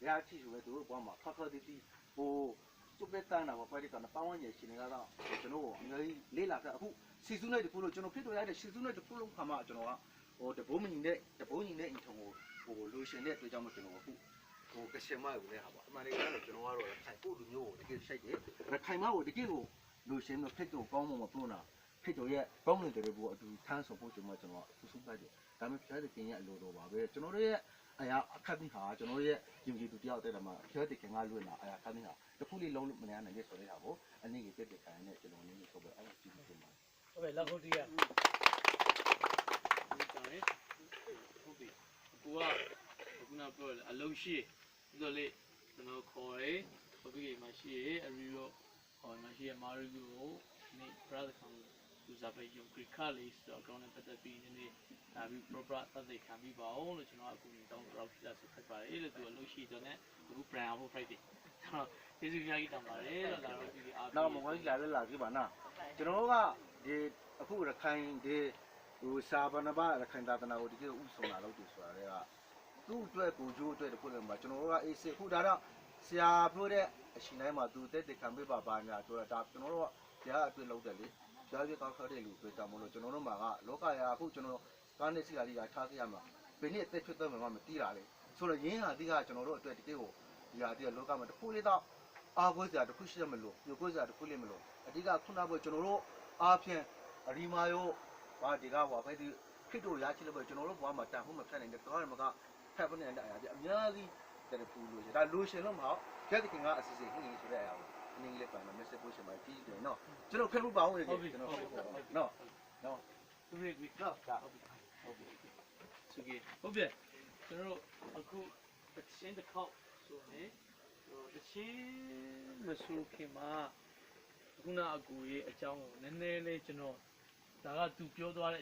ရာချီဆိုပဲသူတို့ဘောမှာခက်ခက်တီးတီးဟိုကျုပ်ပဲတန်းတာပေါ့ပဲဒီကနေ့ပတ်ဝန်းကျင်ရှင်တွေကတော့ကျွန်တော်အများကြီးလေးလာခဲ့အခုစီစုနဲ့တခုလို့ကျွန်တော်ဖြစ်တော်ရတဲ့စီစုနဲ့တခုလုံးခါမှကျွန်တော်ကဟိုတဘုံမညီနဲ့တဘုံညီနဲ့အင်ထုံကိုဟိုလူရှင်တဲ့အတွက်ကြောင့်မကျွန်တော်အခုဟိုကရှင်မကိုလည်းဟာပါအမှန်တကယ်တော့ကျွန်တော်ကတော့ခိုင်ပို့လူမျိုးကိုတကယ်ရှိုက်တယ်ခိုင်မကိုတကယ်ကိုလူရှင်တို့ဖြစ်တော်ကောင်းမှမပြောတာဖြစ်တော်ရဲ့ကောင်းနေတဲ့ဘူအတူထမ်းဆောင်ဖို့ကျွန်တော်အခုဆုံးလိုက်တယ်ဒါပေမဲ့ဖျားတဲ့ခင်ရဲ့အလိုတော်ပါပဲကျွန်တော်တို့ရဲ့အရာအခက်ကြီးဟာကျွန်တော်ရဲ့ယုံကြည်သူတယောက်တည်းတည်းမှာဖျားတဲ့ခင်ကလွင့်လာအရာအခက်ကြီးဟာတခုလေးလုံးမနေနိုင်တဲ့ဆိုတဲ့ဟာကိုအနည်းကြီးပြည့်ခိုင်နဲ့ကျွန်တော်နည်းနည်းဆိုပဲအဲ့ဒါကြည့်နေပါဟုတ်ပဲလက်ခုပ်တီးရဟုတ်တယ်ဟုတ်ပြီကိုကခုနပြောတယ်အလုံးရှိပြီးတော့လေကျွန်တော်ခေါ်ရဲဘဘီမှာရှိရဲအရီရောဟောမှာရှိရဲမာရီကိုနေပရာဒခံသူစားပဲယူခရခလေးဆိုတော့ကောင်းတဲ့ပတ်သက်ပြီးနည်းနည်းဒါပြီး proper သက်သေခံပြီးပါအောင်လို့ကျွန်တော်အခုတောင်းတော့ဖြစ်လာဆိုဖတ်ပါတယ်လို့သူအလုံးရှိတော့ ਨੇ အခု brand ဟို Friday ကျွန်တော်ကျေးဇူးများကြီးတောင်းပါတယ်လို့လာတော့ဒီအားနောက်မကွာကြီးလာလဲလာကြည့်ပါနာကျွန်တော်ကဒီအခုရခိုင်ဒီဟိုစာပနာပါရခိုင်သာသနာကိုဒီလိုဥဆောင်လာလို့ဒီဆိုတာတွေကသူ့အတွက်ကိုကျိုးအတွက်တခုလည်းမှာကျွန်တော်တို့ကအေးစစ်ခုဒါတော့ဆရာပြောတဲ့အရှင်တိုင်းမှာသူတက်ခံပေးပါညာဆိုတော့ဒါကျွန်တော်တို့ကကြားအတွေ့လောက်တယ်လေကြားပြကောက်ခတဲ့လူတွေ့တာမလို့ကျွန်တော်တို့မှာကလောကရာအခုကျွန်တော်ကားနဲ့စီလာလေးကထားခဲ့ရမှာဘယ်နည်းအသက်ဖြစ်တော့မှမသိတာလေဆိုတော့ရင်းဟာတိကကျွန်တော်တို့အတွက်တကယ်ကိုဒီဟာတိကလောကမှာတခုလေးတော့အားကိုးစရာတခုရှိရမလို့ညကိုးစရာတခုလေးမလို့အဓိကခုနကကျွန်တော်တို့အားဖြင့်အရီမာယောဘာဒီကဟောပဲဒီခစ်တို့ရချိလို့ပဲကျွန်တော်တို့ဘဝမှာတန်ဖို့မဖြတ်နိုင်တဲ့တော့မှကဖက်ဖနေတဲ့အရာပြအများကြီးတဲ့ပူလို့ဒါလိုရှင်လို့မဟုတ်ကြက်တခင်ကအစီအစဉ်ဟင်းဆိုတဲ့အရာကိုအင်းလေးပန်မှာ message ပို့ရှင်မှာပြီးတယ်နော်ကျွန်တော်ဖက်ဖို့ပါအောင်လေကျွန်တော်နော်သူရိတ်ပြီးတော့ဟုတ်ပြီသူကြီးဟုတ်ပြီကျွန်တော်အခုတစ်ချင်းတစ်ခေါက်ဆိုရင်တစ်ချင်းမဆိုခင်မှာခုနအကူရဲ့အကြောင်းကိုနည်းနည်းလေးကျွန်တော်ဒါကသူပြောသွားတဲ့